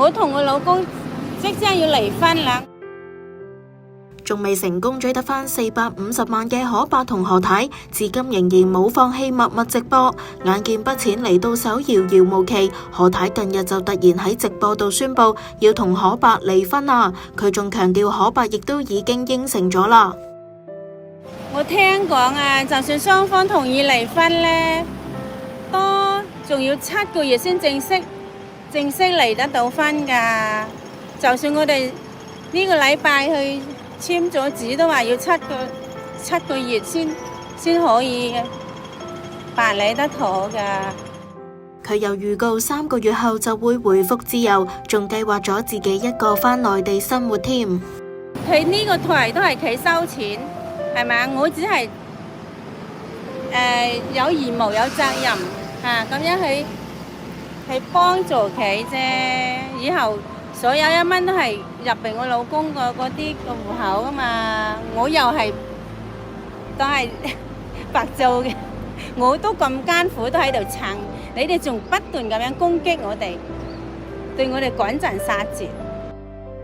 我同我老公即將要離婚啦。仲未成功追得返450萬嘅可伯同何太，至今仍然冇放棄默默直播。眼見筆錢嚟到手遙遙無期，何太近日就突然喺直播度宣布要同可伯離婚啦。佢仲強調可伯亦都已經應承咗啦。我聽講啊，就算雙方同意離婚呢，都仲要7個月先正式離得到婚㗎。就算我哋呢個禮拜去簽咗紙，都話要七個月先可以辦理得妥㗎。佢又預告3個月後就會回復自由，仲計劃咗自己一個返內地生活添。佢呢個台都係佢收錢，係咪啊？我只係有義務有責任咁樣去幫助佢啫。以後所有1蚊都係入嚟我老公嗰啲個戶口噶嘛，我又都係白做嘅。我都咁艱苦都喺度撐，你哋仲不斷咁樣攻擊我哋，對我哋趕盡殺絕。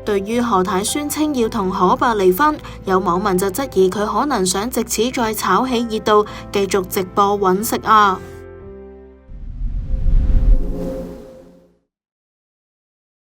對於何太宣稱要同可伯離婚，有網民就質疑佢可能想藉此再炒起熱度，繼續直播搵食啊。